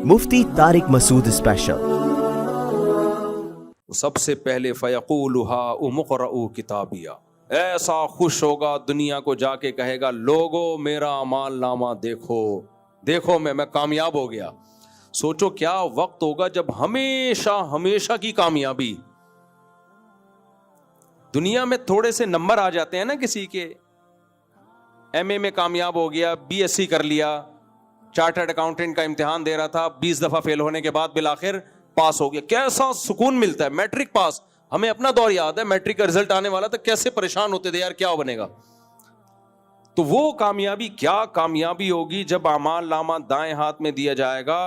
مفتی طارق مسعود special. سب سے پہلے فیقولھا امقرؤ کتابیہ، ایسا خوش ہوگا دنیا کو جا کے کہے گا لوگو میرا اعمال نامہ دیکھو دیکھو میں کامیاب ہو گیا۔ سوچو کیا وقت ہوگا جب ہمیشہ ہمیشہ کی کامیابی، دنیا میں تھوڑے سے نمبر آ جاتے ہیں نا، کسی کے ایم اے میں کامیاب ہو گیا، بی ایس سی کر لیا، چارٹرڈ اکاؤنٹنٹ کا امتحان دے رہا تھا، 20 دفعہ فیل ہونے کے بعد بالآخر پاس ہو گیا، کیسا سکون ملتا ہے۔ میٹرک پاس، ہمیں اپنا دور یاد ہے، میٹرک کا رزلٹ آنے والا تھا، کیسے پریشان ہوتے تھے یار کیا بنے گا۔ تو وہ کامیابی، کیا کامیابی ہوگی جب اعمال نامہ دائیں ہاتھ میں دیا جائے گا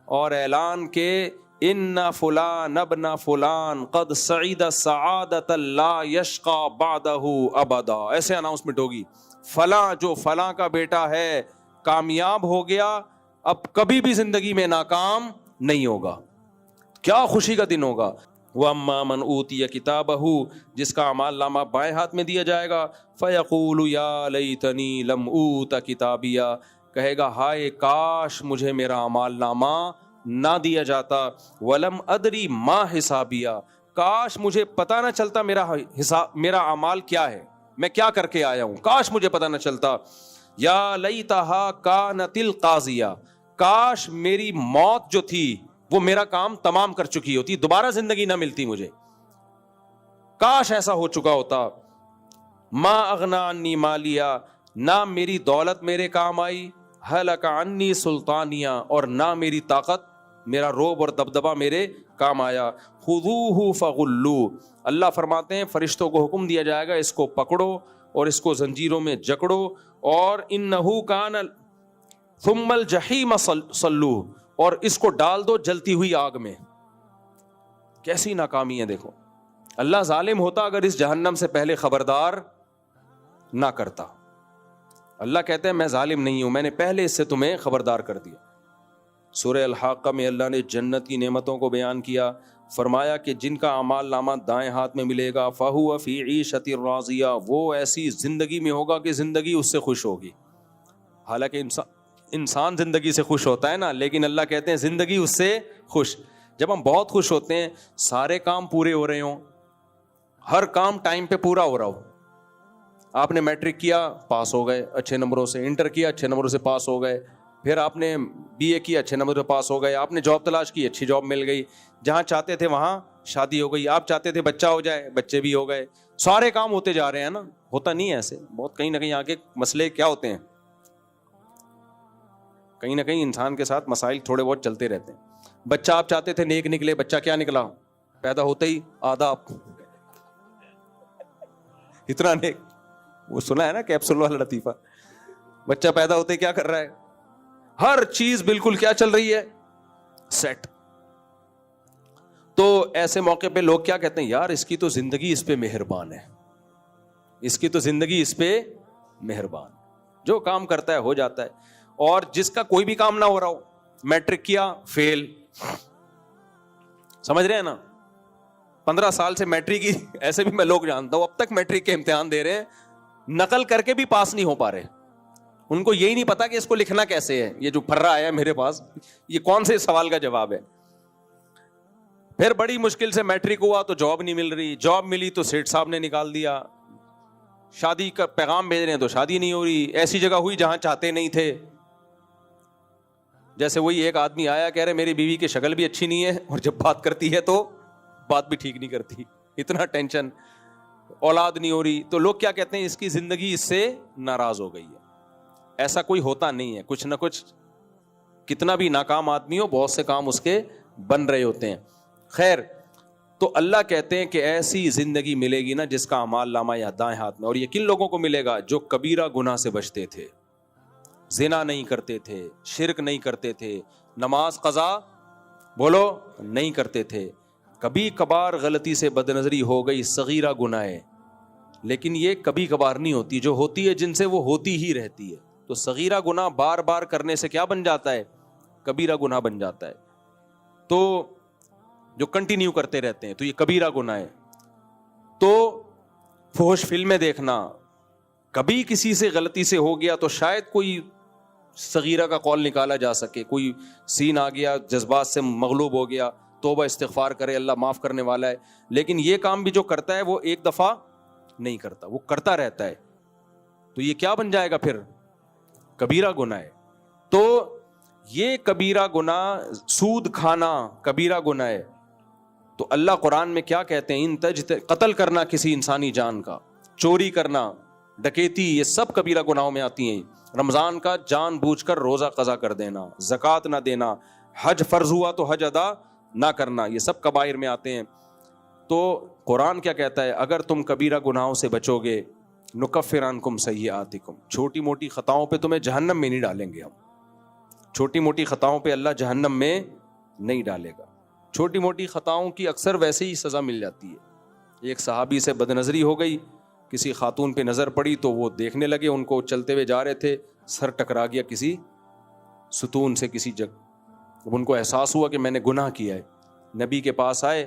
اور اعلان کے ان فلان ابن فلان قد سعید سعادت لا یشقى بعدہ ابدا، ایسے اناؤنسمنٹ ہوگی، فلاں جو فلاں کا بیٹا ہے کامیاب ہو گیا، اب کبھی بھی زندگی میں ناکام نہیں ہوگا۔ کیا خوشی کا دن ہوگا۔ وَأَمَّا مَنْ أُوتِيَ كِتَابَهُ، جس کا اعمال نامہ بائیں ہاتھ میں دیا جائے گا، فَيَقُولُ يَا لَيْتَنِي لَمْ أُوتَ كِتَابِيَهْ، کہے گا ہائے کاش مجھے میرا اعمال نامہ نہ دیا جاتا، وَلَمْ أَدْرِ مَا حِسَابِيَهْ، کاش مجھے پتہ نہ چلتا میرا اعمال کیا ہے، میں کیا کر کے آیا ہوں، کاش مجھے پتہ نہ چلتا۔ یا لیتہا کانت القاضیہ، کاش میری موت جو تھی وہ میرا کام تمام کر چکی ہوتی، دوبارہ زندگی نہ ملتی مجھے، کاش ایسا ہو چکا ہوتا۔ ما اغنی عنی مالیہ، نہ میری دولت میرے کام آئی، ہلک عنی سلطانیہ، اور نہ میری طاقت، میرا روب اور دبدبہ میرے کام آیا۔ خذوہ فغلوہ، اللہ فرماتے ہیں فرشتوں کو حکم دیا جائے گا اس کو پکڑو اور اس کو زنجیروں میں جکڑو، اور انہ کان ثم الجحیم صلوہ، اور اس کو ڈال دو جلتی ہوئی آگ میں۔ کیسی ناکامی ہے دیکھو، اللہ ظالم ہوتا اگر اس جہنم سے پہلے خبردار نہ کرتا۔ اللہ کہتے ہیں میں ظالم نہیں ہوں، میں نے پہلے اس سے تمہیں خبردار کر دیا۔ سورہ الحاقہ میں اللہ نے جنت کی نعمتوں کو بیان کیا، فرمایا کہ جن کا اعمال نامہ دائیں ہاتھ میں ملے گا فَهُوَ فِي عِيشَةٍ رَاضِيَةٍ، وہ ایسی زندگی میں ہوگا کہ زندگی اس سے خوش ہوگی۔ حالانکہ انسان زندگی سے خوش ہوتا ہے نا، لیکن اللہ کہتے ہیں زندگی اس سے خوش۔ جب ہم بہت خوش ہوتے ہیں، سارے کام پورے ہو رہے ہوں، ہر کام ٹائم پہ پورا ہو رہا ہو، آپ نے میٹرک کیا پاس ہو گئے اچھے نمبروں سے، انٹر کیا اچھے نمبروں سے پاس ہو گئے، پھر آپ نے بی اے کیا اچھے نمبر سے پاس ہو گئے، آپ نے جاب تلاش کی اچھی جاب مل گئی، جہاں چاہتے تھے وہاں شادی ہو گئی، آپ چاہتے تھے بچہ ہو جائے بچے بھی ہو گئے، سارے کام ہوتے جا رہے ہیں نا۔ ہوتا نہیں ہے ایسے، بہت کہیں نہ کہیں آگے مسئلے کیا ہوتے ہیں، کہیں نہ کہیں انسان کے ساتھ مسائل تھوڑے بہت چلتے رہتے ہیں۔ بچہ آپ چاہتے تھے نیک نکلے، بچہ کیا نکلا، پیدا ہوتے ہی آدھا آپ اتنا نیک، وہ سنا ہے نا کیپسول والا لطیفہ، بچہ پیدا ہوتے ہی کیا کر رہا ہے، ہر چیز بالکل کیا چل رہی ہے، سیٹ۔ تو ایسے موقع پہ لوگ کیا کہتے ہیں، یار اس کی تو زندگی اس پہ مہربان ہے، اس کی تو زندگی اس پہ مہربان، جو کام کرتا ہے ہو جاتا ہے۔ اور جس کا کوئی بھی کام نہ ہو رہا ہو، میٹرک کیا فیل، سمجھ رہے ہیں نا، 15 سال سے میٹرک کی، ایسے بھی میں لوگ جانتا ہوں اب تک میٹرک کے امتحان دے رہے ہیں، نقل کر کے بھی پاس نہیں ہو پا رہے، ان کو یہی نہیں پتا کہ اس کو لکھنا کیسے ہے، یہ جو پھرا آیا ہے میرے پاس یہ کون سے سوال کا جواب ہے۔ پھر بڑی مشکل سے میٹرک ہوا تو جاب نہیں مل رہی، جاب ملی تو سیٹ صاحب نے نکال دیا، شادی کا پیغام بھیج رہے ہیں تو شادی نہیں ہو رہی، ایسی جگہ ہوئی جہاں چاہتے نہیں تھے۔ جیسے وہی ایک آدمی آیا کہہ رہے میری بیوی کی شکل بھی اچھی نہیں ہے اور جب بات کرتی ہے تو بات بھی ٹھیک نہیں کرتی، اتنا ٹینشن، اولاد نہیں ہو رہی، تو لوگ کیا کہتے ہیں اس کی زندگی اس سے ناراض ہو گئی ہے۔ ایسا کوئی ہوتا نہیں ہے، کچھ نہ کچھ، کتنا بھی ناکام آدمی ہو بہت سے کام اس کے بن رہے ہوتے ہیں۔ خیر، تو اللہ کہتے ہیں کہ ایسی زندگی ملے گی نا جس کا اعمال نامہ یا دائیں ہاتھ میں، اور یہ کن لوگوں کو ملے گا، جو کبیرہ گناہ سے بچتے تھے، زنا نہیں کرتے تھے، شرک نہیں کرتے تھے، نماز قضا بولو نہیں کرتے تھے، کبھی کبھار غلطی سے بدنظری ہو گئی صغیرہ گناہ ہے، لیکن یہ کبھی کبھار نہیں ہوتی، جو ہوتی ہے جن سے وہ ہوتی ہی رہتی ہے۔ تو صغیرہ گناہ بار بار کرنے سے کیا بن جاتا ہے، کبیرہ گناہ بن جاتا ہے، تو جو کنٹینیو کرتے رہتے ہیں تو یہ کبیرہ گناہ ہے۔ تو فحش فلمیں دیکھنا، کبھی کسی سے غلطی سے ہو گیا تو شاید کوئی صغیرہ کا قول نکالا جا سکے. کوئی سین آ گیا, جذبات سے مغلوب ہو گیا, توبہ استغفار کرے, اللہ معاف کرنے والا ہے. لیکن یہ کام بھی جو کرتا ہے وہ ایک دفعہ نہیں کرتا, وہ کرتا رہتا ہے. تو یہ کیا بن جائے گا پھر؟ کبیرہ گناہ ہے. تو یہ کبیرہ گناہ, سود کھانا کبیرہ گناہ ہے. تو اللہ قرآن میں کیا کہتے ہیں؟ قتل کرنا کسی انسانی جان کا, چوری کرنا, ڈکیتی, یہ سب کبیرہ گناہوں میں آتی ہیں. رمضان کا جان بوجھ کر روزہ قضا کر دینا, زکوٰۃ نہ دینا, حج فرض ہوا تو حج ادا نہ کرنا, یہ سب کبائر میں آتے ہیں. تو قرآن کیا کہتا ہے؟ اگر تم کبیرہ گناہوں سے بچو گے, نکفر عنکم سیئاتکم, چھوٹی موٹی خطاؤں پہ تمہیں جہنم میں نہیں ڈالیں گے ہم. چھوٹی موٹی خطاؤں پہ اللہ جہنم میں نہیں ڈالے گا. چھوٹی موٹی خطاؤں کی اکثر ویسے ہی سزا مل جاتی ہے. ایک صحابی سے بدنظری ہو گئی, کسی خاتون پہ نظر پڑی تو وہ دیکھنے لگے, ان کو چلتے ہوئے جا رہے تھے, سر ٹکرا گیا کسی ستون سے کسی جگہ. ان کو احساس ہوا کہ میں نے گناہ کیا ہے. نبی کے پاس آئے,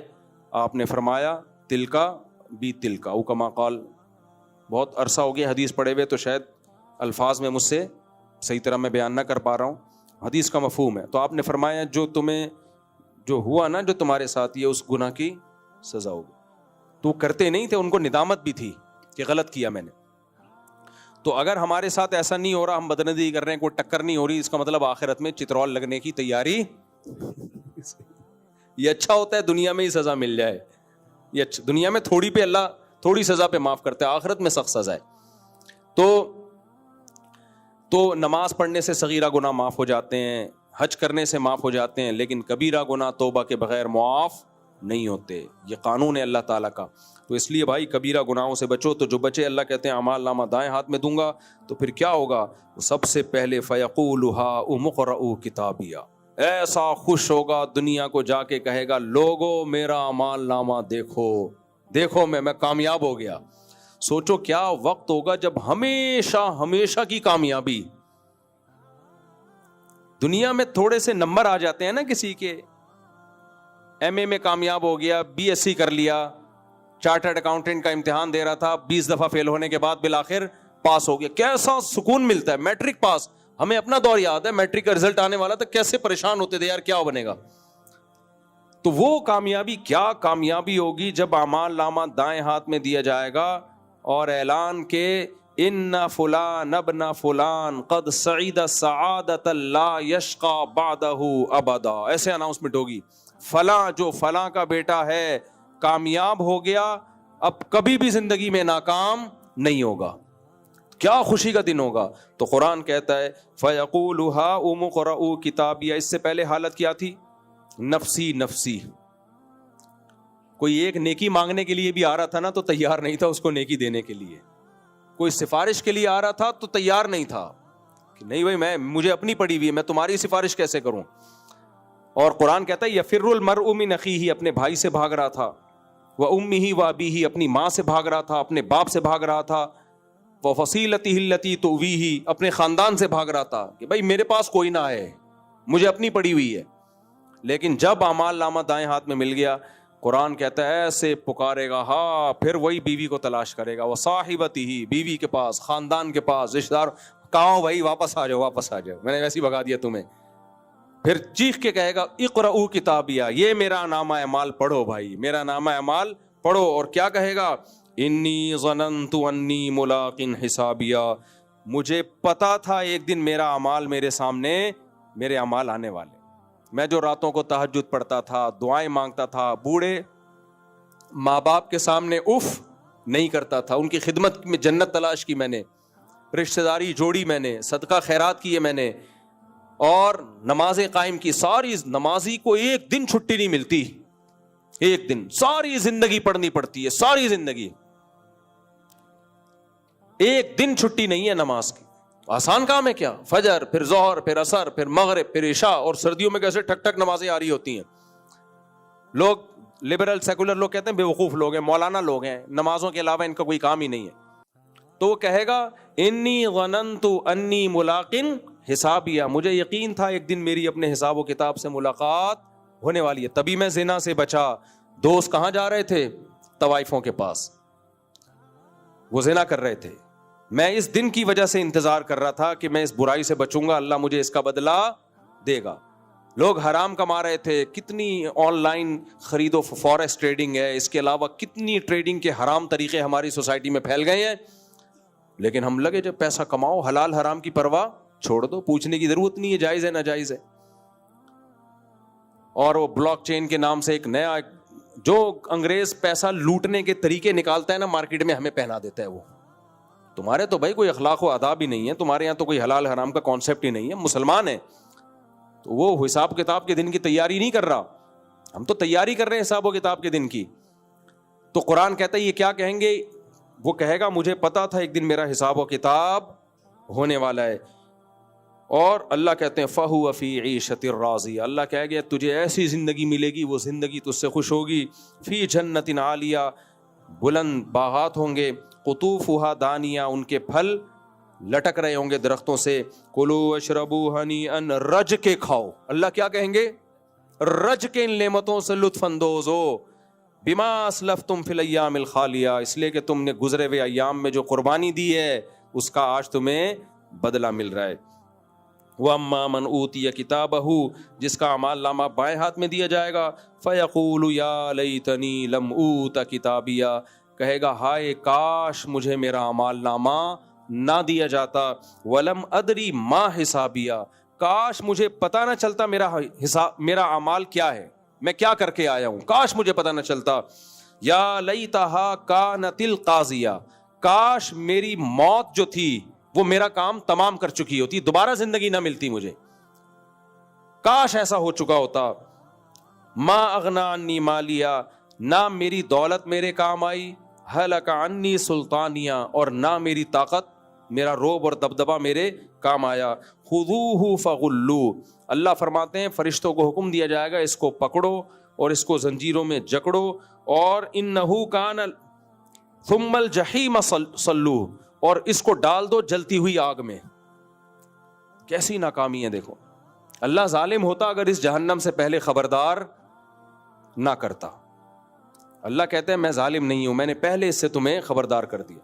آپ نے فرمایا تلکا بی تلکا او کما قال. بہت عرصہ ہو گیا حدیث پڑھے ہوئے, تو شاید الفاظ میں مجھ سے صحیح طرح میں بیان نہ کر پا رہا ہوں, حدیث کا مفہوم ہے. تو آپ نے فرمایا جو تمہیں جو ہوا نا, جو تمہارے ساتھ, یہ اس گناہ کی سزا ہوگی. تو کرتے نہیں تھے, ان کو ندامت بھی تھی کہ غلط کیا میں نے. تو اگر ہمارے ساتھ ایسا نہیں ہو رہا, ہم بدنظری کر رہے ہیں, کوئی ٹکر نہیں ہو رہی, اس کا مطلب آخرت میں چترول لگنے کی تیاری. یہ اچھا ہوتا ہے دنیا میں ہی سزا مل جائے. یہ اچھا, دنیا میں تھوڑی پہ اللہ تھوڑی سزا پہ معاف کرتا ہے, آخرت میں سخت سزا ہے. تو نماز پڑھنے سے صغیرہ گناہ معاف ہو جاتے ہیں, حج کرنے سے معاف ہو جاتے ہیں, لیکن کبیرہ گناہ توبہ کے بغیر معاف نہیں ہوتے. یہ قانون ہے اللہ تعالیٰ کا. تو اس لیے بھائی کبیرہ گناہوں سے بچو. تو جو بچے, اللہ کہتے ہیں اعمال نامہ دائیں ہاتھ میں دوں گا, تو پھر کیا ہوگا؟ سب سے پہلے فَيَقُولُ هَاؤُمُ اقْرَءُوا کتابیہ, ایسا خوش ہوگا, دنیا کو جا کے کہے گا لوگو میرا اعمال نامہ دیکھو, دیکھو میں کامیاب ہو گیا. سوچو کیا وقت ہوگا جب ہمیشہ ہمیشہ کی کامیابی. دنیا میں تھوڑے سے نمبر آ جاتے ہیں نا کسی کے, ایم اے میں کامیاب ہو گیا, بی ایس سی کر لیا, چارٹرڈ اکاؤنٹنٹ کا امتحان دے رہا تھا, 20 دفعہ فیل ہونے کے بعد بالآخر پاس ہو گیا. کیسا سکون ملتا ہے. میٹرک پاس, ہمیں اپنا دور یاد ہے, میٹرک کا رزلٹ آنے والا تھا, کیسے پریشان ہوتے تھے یار کیا بنے گا. تو وہ کامیابی, کیا کامیابی ہوگی جب اعمال نامہ دائیں ہاتھ میں دیا جائے گا اور اعلان کے ان فلان ابن فلان قد سعید سعادت لا یشقى بعدہ ابدا, ایسے اناؤنسمنٹ ہوگی, فلاں جو فلاں کا بیٹا ہے کامیاب ہو گیا, اب کبھی بھی زندگی میں ناکام نہیں ہوگا. کیا خوشی کا دن ہوگا. تو قرآن کہتا ہے فَيَقُولُ هَاؤُمُ اقْرَءُوا کتابیہ. اس سے پہلے حالت کیا تھی؟ نفسی نفسی. کوئی ایک نیکی مانگنے کے لیے بھی آ رہا تھا نا, تو تیار نہیں تھا اس کو نیکی دینے کے لیے. کوئی سفارش کے لیے آ رہا تھا تو تیار نہیں تھا کہ نہیں بھائی مجھے اپنی پڑی ہوئی ہے, میں تمہاری سفارش کیسے کروں. اور قرآن کہتا ہے یفر المرء من اخیہ, اپنے بھائی سے بھاگ رہا تھا, وامہ وابیہ, اپنی ماں سے بھاگ رہا تھا, اپنے باپ سے بھاگ رہا تھا, وفصیلتہ التی تؤویہ, اپنے خاندان سے بھاگ رہا تھا کہ بھائی میرے پاس کوئی نہ ہے, مجھے اپنی پڑی ہوئی ہے. لیکن جب اعمال نامہ دائیں ہاتھ میں مل گیا, قرآن کہتا ہے ایسے پکارے گا, ہاں پھر وہی بیوی کو تلاش کرے گا, وصاحبتہ, بیوی کے پاس, خاندان کے پاس, رشتہ دار, کہاں بھائی واپس آ جاؤ واپس آ جاؤ, میں نے ویسے ہی بھگا دیا تمہیں. پھر چیخ کے کہے گا اقرؤوا کتابیہ, یہ میرا نامہ اعمال پڑھو بھائی, میرا نامہ اعمال پڑھو. اور کیا کہے گا؟ انی ظننت انی ملاق حسابیہ, مجھے پتا تھا ایک دن میرا اعمال میرے سامنے, میرے اعمال آنے والے. میں جو راتوں کو تہجد پڑھتا تھا, دعائیں مانگتا تھا, بوڑھے ماں باپ کے سامنے اف نہیں کرتا تھا, ان کی خدمت میں جنت تلاش کی میں نے, رشتہ داری جوڑی میں نے, صدقہ خیرات کیے میں نے, اور نمازیں قائم کی. ساری نمازی کو ایک دن چھٹی نہیں ملتی, ایک دن, ساری زندگی پڑھنی پڑتی ہے, ساری زندگی, ایک دن چھٹی نہیں ہے نماز کی. آسان کام ہے کیا؟ فجر, پھر ظہر, پھر عصر, پھر مغرب, پھر عشاء, اور سردیوں میں کیسے ٹھک ٹھک نمازیں آ رہی ہوتی ہیں. لوگ لبرل سیکولر لوگ کہتے ہیں بے وقوف لوگ ہیں, مولانا لوگ ہیں, نمازوں کے علاوہ ان کا کوئی کام ہی نہیں ہے. تو وہ کہے گا انی ظننت انی ملاق حسابیہ, مجھے یقین تھا ایک دن میری اپنے حساب و کتاب سے ملاقات ہونے والی ہے, تبھی میں زنا سے بچا. دوست کہاں جا رہے تھے؟ طوائفوں کے پاس, وہ زنا کر رہے تھے. میں اس دن کی وجہ سے انتظار کر رہا تھا کہ میں اس برائی سے بچوں گا, اللہ مجھے اس کا بدلہ دے گا. لوگ حرام کما رہے تھے, کتنی آن لائن خرید و فوریکس ٹریڈنگ ہے, اس کے علاوہ کتنی ٹریڈنگ کے حرام طریقے ہماری سوسائٹی میں پھیل گئے ہیں, لیکن ہم لگے جب پیسہ کماؤ, حلال حرام کی پرواہ چھوڑ دو, پوچھنے کی ضرورت نہیں ہے جائز ہے ناجائز ہے. اور وہ بلاک چین کے نام سے ایک نیا جو انگریز پیسہ لوٹنے کے طریقے نکالتا ہے نا مارکیٹ میں, ہمیں پہنا دیتا ہے. وہ تمہارے تو بھائی کوئی اخلاق و آداب ہی نہیں ہے, تمہارے یہاں تو کوئی حلال حرام کا کانسیپٹ ہی نہیں ہے, مسلمان ہے تو وہ حساب کتاب کے دن کی تیاری نہیں کر رہا, ہم تو تیاری کر رہے ہیں حساب و کتاب کے دن کی. تو قرآن کہتا ہے یہ کیا کہیں گے, وہ کہے گا مجھے پتا تھا ایک دن میرا حساب و کتاب ہونے والا ہے. اور اللہ کہتے ہیں فَهُوَ فِي عِيشَةٍ رَاضِيَةٍ, اللہ کہے گا تجھے ایسی زندگی ملے گی, وہ زندگی تجھ سے خوش ہوگی. فِي جَنَّةٍ عَالِيَةٍ, بلند باغات ہوں گے, قطوفها دانیہ, ان کے پھل لٹک رہے ہوں گے درختوں سے. کلوا واشربوا ہنیئا, رج کے کھاؤ. اللہ کیا کہیں گے, رج کے ان نعمتوں سے لطف اندوز ہو. بما اسلفتم فی الایام الخالیہ, اس لیے کہ تم نے گزرے ہوئے ایام میں جو قربانی دی ہے اس کا آج تمہیں بدلہ مل رہا ہے. وَأَمَّا مَنْ أُوتِيَ كِتَابَهُ, جس کا اعمال نامہ بائیں ہاتھ میں دیا جائے گا, فَيَقُولُ يَا لَيْتَنِي لَمْ أُوتَ كِتَابِيَهْ, کہے گا ہائے کاش مجھے میرا اعمال نامہ نہ دیا جاتا. وَلَمْ أَدْرِ مَا حِسَابِيَهْ, کاش مجھے پتہ نہ چلتا میرا اعمال کیا ہے, میں کیا کر کے آیا ہوں, کاش مجھے پتہ نہ چلتا. یا لیتہا کانت القاضیہ, کاش میری موت جو تھی وہ میرا کام تمام کر چکی ہوتی, دوبارہ زندگی نہ ملتی مجھے, کاش ایسا ہو چکا ہوتا. ما اغنا عنی مالیہ, نہ میری دولت میرے کام آئی. ہلک عنی سلطانیہ, اور نہ میری طاقت, میرا روب اور دبدبہ میرے کام آیا. خذوہ فغلوہ, اللہ فرماتے ہیں فرشتوں کو حکم دیا جائے گا اس کو پکڑو اور اس کو زنجیروں میں جکڑو. اور انہ کان ثم الجحیم صلوہ, اور اس کو ڈال دو جلتی ہوئی آگ میں. کیسی ناکامی ہے دیکھو. اللہ ظالم ہوتا اگر اس جہنم سے پہلے خبردار نہ کرتا. اللہ کہتے ہیں میں ظالم نہیں ہوں, میں نے پہلے اس سے تمہیں خبردار کر دیا.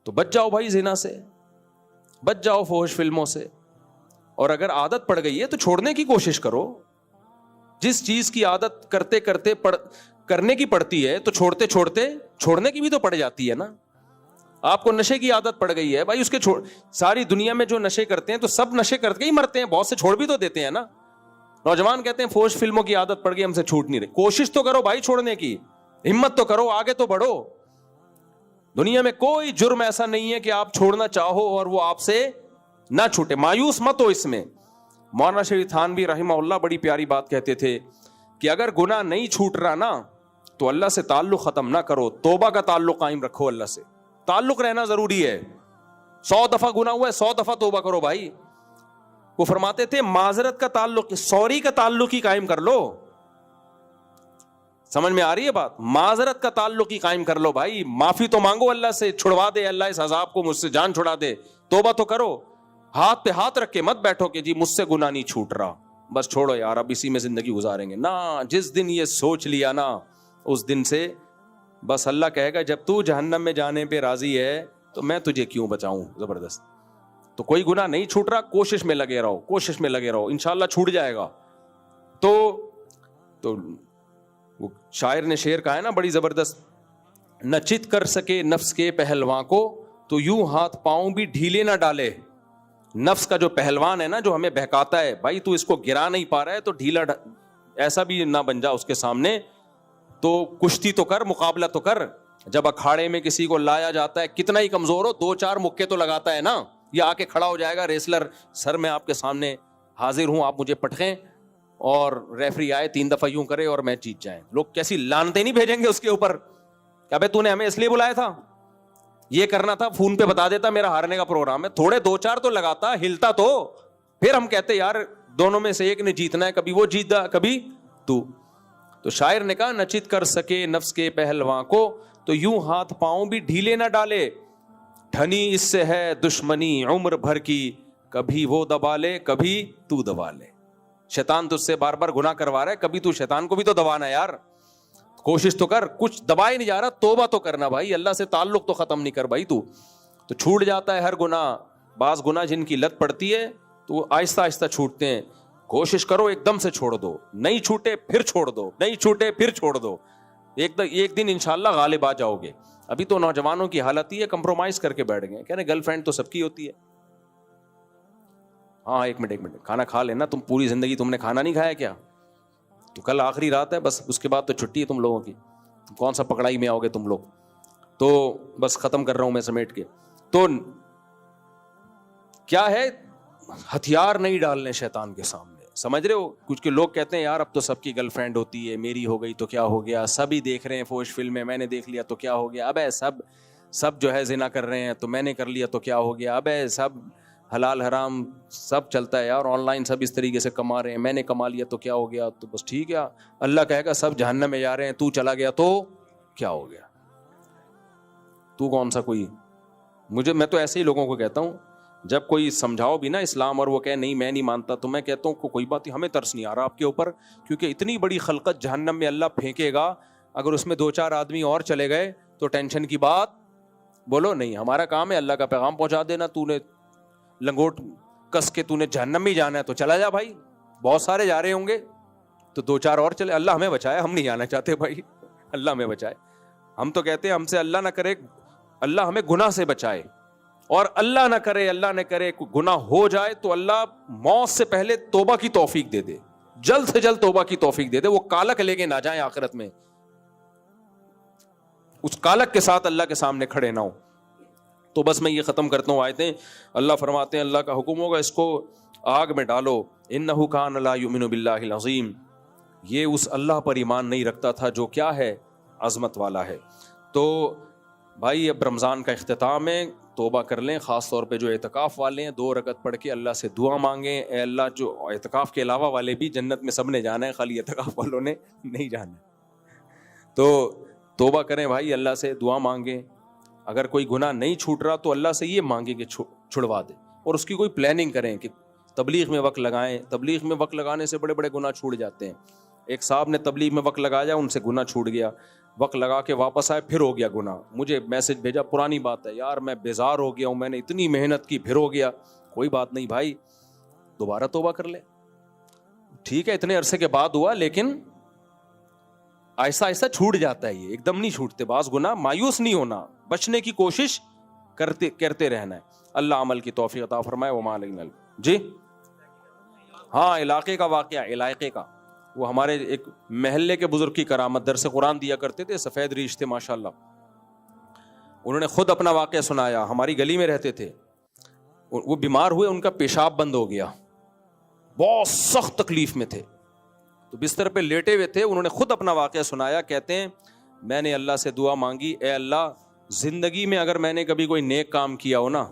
تو بچ جاؤ بھائی زنا سے, بچ جاؤ فحش فلموں سے, اور اگر عادت پڑ گئی ہے تو چھوڑنے کی کوشش کرو. جس چیز کی عادت کرتے کرتے کرنے کی پڑتی ہے تو چھوڑتے چھوڑتے چھوڑنے کی بھی تو پڑ جاتی ہے نا. آپ کو نشے کی عادت پڑ گئی ہے بھائی, اس کے ساری دنیا میں جو نشے کرتے ہیں تو سب نشے کر کے ہی مرتے ہیں, بہت سے چھوڑ بھی تو دیتے ہیں نا. نوجوان کہتے ہیں فحش فلموں کی عادت پڑ گئی, ہم سے چھوٹ نہیں رہی. کوشش تو کرو بھائی چھوڑنے کی, ہمت تو کرو, آگے تو بڑھو. دنیا میں کوئی جرم ایسا نہیں ہے کہ آپ چھوڑنا چاہو اور وہ آپ سے نہ چھوٹے. مایوس مت ہو اس میں. مولانا شریف تھانوی رحمہ اللہ بڑی پیاری بات کہتے تھے کہ اگر گناہ نہیں چھوٹ رہا نا تو اللہ سے تعلق ختم نہ کرو, توبہ کا تعلق قائم رکھو. اللہ سے تعلق رہنا ضروری ہے. 100 دفعہ گناہ ہوا ہے, 100 دفعہ توبہ کرو بھائی. وہ فرماتے تھے معذرت کا تعلق, سوری کا تعلق ہی قائم کر لو. سمجھ میں آ رہی ہے بات؟ معذرت کا تعلق ہی قائم کر لو بھائی. معافی تو مانگو اللہ سے, چھڑوا دے اللہ اس عذاب کو, مجھ سے جان چھڑا دے. توبہ تو کرو, ہاتھ پہ ہاتھ رکھ کے مت بیٹھو کہ جی مجھ سے گناہ نہیں چھوٹ رہا, بس چھوڑو یار اب اسی میں زندگی گزاریں گے. نہ, جس دن یہ سوچ لیا نا اس دن سے بس اللہ کہے گا جب تو جہنم میں جانے پہ راضی ہے تو میں تجھے کیوں بچاؤں زبردست. تو کوئی گناہ نہیں چھوٹ رہا, کوشش میں لگے رہو, کوشش میں لگے رہو, انشاءاللہ چھوٹ جائے گا. تو وہ شاعر نے شعر کہا ہے نا بڑی زبردست, نہ چت کر سکے نفس کے پہلواں کو تو یوں ہاتھ پاؤں بھی ڈھیلے نہ ڈالے. نفس کا جو پہلوان ہے نا جو ہمیں بہکاتا ہے, بھائی تو اس کو گرا نہیں پا رہا ہے تو ڈھیلا ایسا بھی نہ بن جا اس کے سامنے. تو کشتی تو کر, مقابلہ تو کر. جب اکھاڑے میں کسی کو لایا جاتا ہے کتنا ہی کمزور ہو 2-4 مکے تو لگاتا ہے نا, یہ آ کے کھڑا ہو جائے گا ریسلر, سر میں آپ کے سامنے حاضر ہوں, آپ مجھے پٹخیں, اور ریفری آئے 3 دفعہ یوں کرے اور میچ جیت جائیں. لوگ کیسی لعنتیں نہیں بھیجیں گے اس کے اوپر کہ ابے تو نے ہمیں اس لیے بلایا تھا, یہ کرنا تھا, فون پہ بتا دیتا میرا ہارنے کا پروگرام ہے. تھوڑے 2-4 تو لگاتا, ہلتا تو پھر ہم کہتے یار دونوں میں سے ایک نے جیتنا ہے, کبھی وہ جیتا کبھی تو. تو شاعر نے کہا نہ چت کر سکے نفس کے پہلواں کو تو یوں ہاتھ پاؤں بھی ڈھیلے نہ ڈالے. ٹھنی اس سے ہے دشمنی عمر بھر کی, کبھی وہ دبا لے کبھی تو دبا لے. شیطان تجھ سے بار بار گناہ کروا رہا ہے, کبھی تو شیطان کو بھی تو دبانا ہے یار. کوشش تو کر, کچھ دبائے نہیں جا رہا, توبہ تو کرنا بھائی, اللہ سے تعلق تو ختم نہیں کر بھائی تو. تو چھوٹ جاتا ہے ہر گناہ. بعض گناہ جن کی لت پڑتی ہے تو وہ آہستہ آہستہ چھوٹتے ہیں. کوشش کرو ایک دم سے چھوڑ دو, نہیں چھوٹے پھر چھوڑ دو, نہیں چھوٹے پھر چھوڑ دو, ایک دن انشاءاللہ غالب آ جاؤ گے. ابھی تو نوجوانوں کی حالت یہ کمپرومائز کر کے بیٹھ گئے, کہہ رہے گرل فرینڈ تو سب کی ہوتی ہے. ہاں ایک منٹ, کھانا کھا لینا, تم پوری زندگی تم نے کھانا نہیں کھایا کیا؟ تو کل آخری رات ہے بس, اس کے بعد تو چھٹی ہے تم لوگوں کی, کون سا پکڑائی میں آؤ گے تم لوگ. تو بس ختم کر رہا ہوں میں سمیٹ کے. تو کیا ہے, ہتھیار نہیں ڈالنے شیطان کے سامنے, سمجھ رہے ہو. کچھ کے لوگ کہتے ہیں یار اب تو سب کی گرل فرینڈ ہوتی ہے, میری ہو گئی تو کیا ہو گیا, سبھی دیکھ رہے ہیں فوش فلمیں, میں نے دیکھ لیا تو کیا ہو گیا, ابے سب جو ہے زنا کر رہے ہیں تو میں نے کر لیا تو کیا ہو گیا, ابے سب حلال حرام سب چلتا ہے یار, آن لائن سب اس طریقے سے کما رہے ہیں, میں نے کما لیا تو کیا ہو گیا. تو بس ٹھیک ہے, اللہ کہے گا سب جہنم میں جا رہے ہیں, تو چلا گیا تو کیا ہو گیا, تو کون سا کوئی. میں تو ایسے ہی لوگوں کو کہتا ہوں, جب کوئی سمجھاؤ بھی نا اسلام اور وہ کہے نہیں میں نہیں مانتا, تو میں کہتا ہوں کوئی بات نہیں, ہمیں ترس نہیں آ رہا آپ کے اوپر, کیونکہ اتنی بڑی خلقت جہنم میں اللہ پھینکے گا, اگر اس میں 2-4 آدمی اور چلے گئے تو ٹینشن کی بات بولو نہیں. ہمارا کام ہے اللہ کا پیغام پہنچا دینا. تو نے لنگوٹ کس کے تو نے جہنم میں جانا ہے تو چلا جا بھائی, بہت سارے جا رہے ہوں گے تو 2-4 اور چلے. اللہ ہمیں بچائے, ہم نہیں جانا چاہتے بھائی, اللہ ہمیں بچائے. ہم تو کہتے ہیں ہم سے اللہ نہ کرے, اللہ ہمیں گناہ سے بچائے, اور اللہ نہ کرے گناہ ہو جائے تو اللہ موت سے پہلے توبہ کی توفیق دے دے, جلد سے جلد توبہ کی توفیق دے دے, وہ کالک لے کے نہ جائیں آخرت میں, اس کالک کے ساتھ اللہ کے سامنے کھڑے نہ ہو. تو بس میں یہ ختم کرتا ہوں آیتیں. اللہ فرماتے ہیں اللہ کا حکم ہوگا اس کو آگ میں ڈالو, انہ کان لا یؤمن باللہ العظیم, یہ اس اللہ پر ایمان نہیں رکھتا تھا جو کیا ہے, عظمت والا ہے. تو بھائی اب رمضان کا اختتام ہے, توبہ کر لیں, خاص طور پہ جو اعتکاف والے ہیں 2 رکعت پڑھ کے اللہ سے دعا مانگیں, اے اللہ جو اعتکاف کے علاوہ والے بھی, جنت میں سب نے جانا ہے, خالی اعتکاف والوں نے نہیں جانا. تو توبہ کریں بھائی, اللہ سے دعا مانگیں. اگر کوئی گناہ نہیں چھوٹ رہا تو اللہ سے یہ مانگیں کہ چھڑوا دے, اور اس کی کوئی پلاننگ کریں کہ تبلیغ میں وقت لگائیں. تبلیغ میں وقت لگانے سے بڑے بڑے گناہ چھوٹ جاتے ہیں. ایک صاحب نے تبلیغ میں وقت لگایا, ان سے گناہ چھوٹ گیا, وقت لگا کے واپس آئے پھر ہو گیا گناہ, مجھے میسج بھیجا, پرانی بات ہے یار میں بیزار ہو گیا ہوں, میں نے اتنی محنت کی پھر ہو گیا. کوئی بات نہیں بھائی, دوبارہ توبہ کر لے. ٹھیک ہے اتنے عرصے کے بعد ہوا, لیکن آہستہ آہستہ چھوٹ جاتا ہے, یہ ایک دم نہیں چھوٹتے. بعض گناہ مایوس نہیں ہونا, بچنے کی کوشش کرتے رہنا ہے. اللہ عمل کی توفیق عطا فرمائے. وما علینا. جی ہاں, علاقے کا واقعہ, علاقے کا, وہ ہمارے ایک محلے کے بزرگ کی کرامت, درس قرآن دیا کرتے تھے, سفید ریش تھے ماشاءاللہ. انہوں نے خود اپنا واقعہ سنایا. ہماری گلی میں رہتے تھے, وہ بیمار ہوئے, ان کا پیشاب بند ہو گیا, بہت سخت تکلیف میں تھے, تو بستر پہ لیٹے ہوئے تھے. انہوں نے خود اپنا واقعہ سنایا, کہتے ہیں میں نے اللہ سے دعا مانگی, اے اللہ زندگی میں اگر میں نے کبھی کوئی نیک کام کیا ہو نا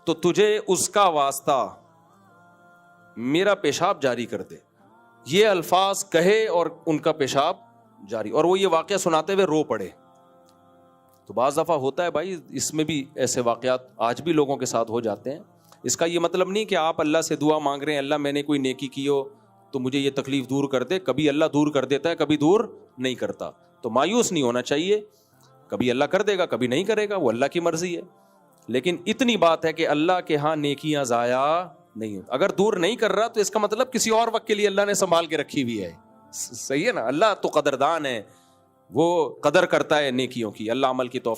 تو تجھے اس کا واسطہ میرا پیشاب جاری کر دے. یہ الفاظ کہے اور ان کا پیشاب جاری, اور وہ یہ واقعہ سناتے ہوئے رو پڑے. تو بعض دفعہ ہوتا ہے بھائی, اس میں بھی ایسے واقعات آج بھی لوگوں کے ساتھ ہو جاتے ہیں. اس کا یہ مطلب نہیں کہ آپ اللہ سے دعا مانگ رہے ہیں اللہ میں نے کوئی نیکی کی ہو تو مجھے یہ تکلیف دور کر دے. کبھی اللہ دور کر دیتا ہے, کبھی دور نہیں کرتا. تو مایوس نہیں ہونا چاہیے, کبھی اللہ کر دے گا کبھی نہیں کرے گا, وہ اللہ کی مرضی ہے. لیکن اتنی بات ہے کہ اللہ کے ہاں نیکیاں ضائع نہیں ہو. اگر دور نہیں کر رہا تو اس کا مطلب کسی اور وقت کے لیے اللہ نے سنبھال کے رکھی ہوئی ہے. صحیح ہے نا, اللہ تو قدردان ہے, وہ قدر کرتا ہے نیکیوں کی. اللہ عمل کی توفیق